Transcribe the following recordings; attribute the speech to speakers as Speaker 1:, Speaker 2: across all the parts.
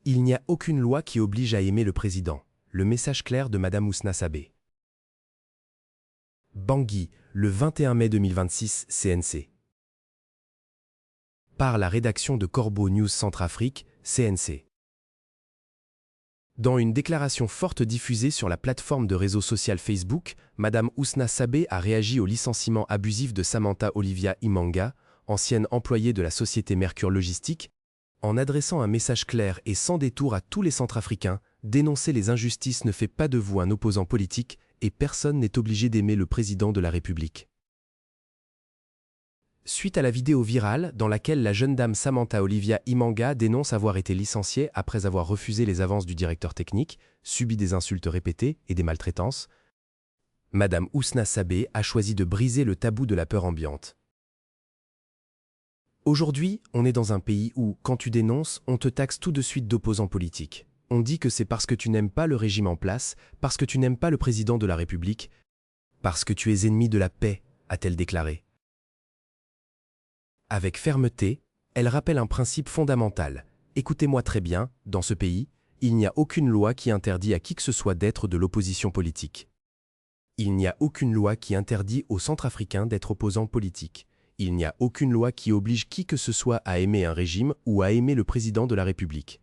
Speaker 1: Il n'y a aucune loi qui oblige à aimer le président. Le message clair de Madame Ousna Sabeh. Bangui, le 21 mai 2026, CNC. Par la rédaction de Corbeau News Centrafrique, CNC. Dans une déclaration forte diffusée sur la plateforme de réseau social Facebook, Madame Ousna Sabeh a réagi au licenciement abusif de Samantha Olivia Imanga, ancienne employée de la société Mercure Logistique, en adressant un message clair et sans détour à tous les Centrafricains: dénoncer les injustices ne fait pas de vous un opposant politique et personne n'est obligé d'aimer le président de la République. Suite à la vidéo virale dans laquelle la jeune dame Samantha Olivia Imanga dénonce avoir été licenciée après avoir refusé les avances du directeur technique, subi des insultes répétées et des maltraitances, Madame Ousna Sabeh a choisi de briser le tabou de la peur ambiante. Aujourd'hui, on est dans un pays où, quand tu dénonces, on te taxe tout de suite d'opposant politique. On dit que c'est parce que tu n'aimes pas le régime en place, parce que tu n'aimes pas le président de la République, parce que tu es ennemi de la paix, a-t-elle déclaré. Avec fermeté, elle rappelle un principe fondamental. Écoutez-moi très bien, dans ce pays, il n'y a aucune loi qui interdit à qui que ce soit d'être de l'opposition politique. Il n'y a aucune loi qui interdit aux Centrafricains d'être opposants politiques. Il n'y a aucune loi qui oblige qui que ce soit à aimer un régime ou à aimer le président de la République.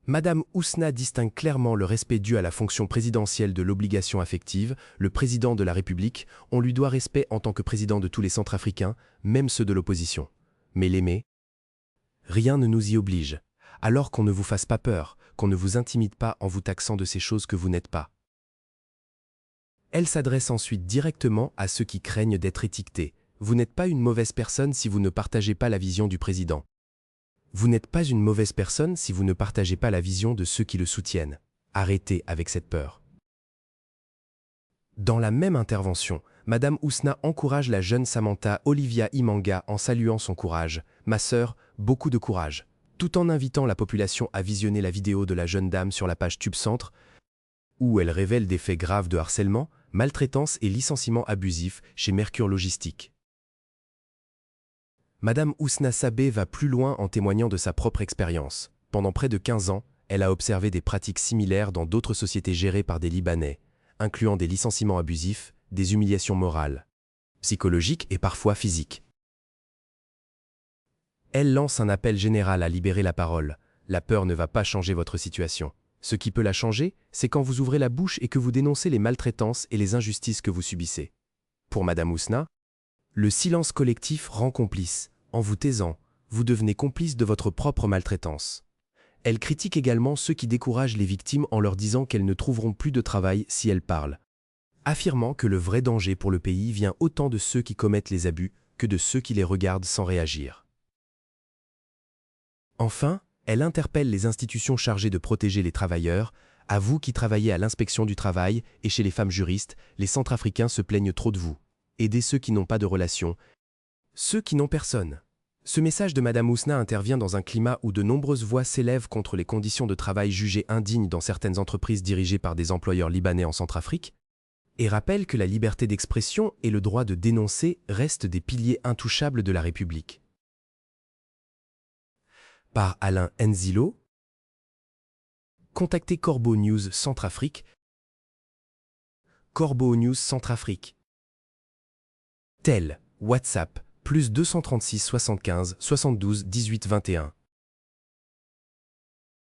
Speaker 1: Madame Ousna distingue clairement le respect dû à la fonction présidentielle de l'obligation affective. Le président de la République, on lui doit respect en tant que président de tous les Centrafricains, même ceux de l'opposition. Mais l'aimer? Rien ne nous y oblige. Alors qu'on ne vous fasse pas peur, qu'on ne vous intimide pas en vous taxant de ces choses que vous n'êtes pas. Elle s'adresse ensuite directement à ceux qui craignent d'être étiquetés. Vous n'êtes pas une mauvaise personne si vous ne partagez pas la vision du président. Vous n'êtes pas une mauvaise personne si vous ne partagez pas la vision de ceux qui le soutiennent. Arrêtez avec cette peur. Dans la même intervention, Madame Ousna encourage la jeune Samantha Olivia Imanga en saluant son courage. « Ma sœur, beaucoup de courage », tout en invitant la population à visionner la vidéo de la jeune dame sur la page TubeCentre, où elle révèle des faits graves de harcèlement, maltraitance et licenciement abusif chez Mercure Logistique. Madame Ousna Sabeh va plus loin en témoignant de sa propre expérience. Pendant près de 15 ans, elle a observé des pratiques similaires dans d'autres sociétés gérées par des Libanais, incluant des licenciements abusifs, des humiliations morales, psychologiques et parfois physiques. Elle lance un appel général à libérer la parole. La peur ne va pas changer votre situation. Ce qui peut la changer, c'est quand vous ouvrez la bouche et que vous dénoncez les maltraitances et les injustices que vous subissez. Pour Madame Ousna, le silence collectif rend complice. En vous taisant, vous devenez complice de votre propre maltraitance. Elle critique également ceux qui découragent les victimes en leur disant qu'elles ne trouveront plus de travail si elles parlent, affirmant que le vrai danger pour le pays vient autant de ceux qui commettent les abus que de ceux qui les regardent sans réagir. Enfin, elle interpelle les institutions chargées de protéger les travailleurs. À vous qui travaillez à l'inspection du travail et chez les femmes juristes, les Centrafricains se plaignent trop de vous. Aidez ceux qui n'ont pas de relation, ceux qui n'ont personne. Ce message de Madame Ousna intervient dans un climat où de nombreuses voix s'élèvent contre les conditions de travail jugées indignes dans certaines entreprises dirigées par des employeurs libanais en Centrafrique, et rappelle que la liberté d'expression et le droit de dénoncer restent des piliers intouchables de la République. Par Alain Enzilo, contactez Corbeau News Centrafrique, Corbeau News Centrafrique. Tel, WhatsApp, +236 75 72 18 21.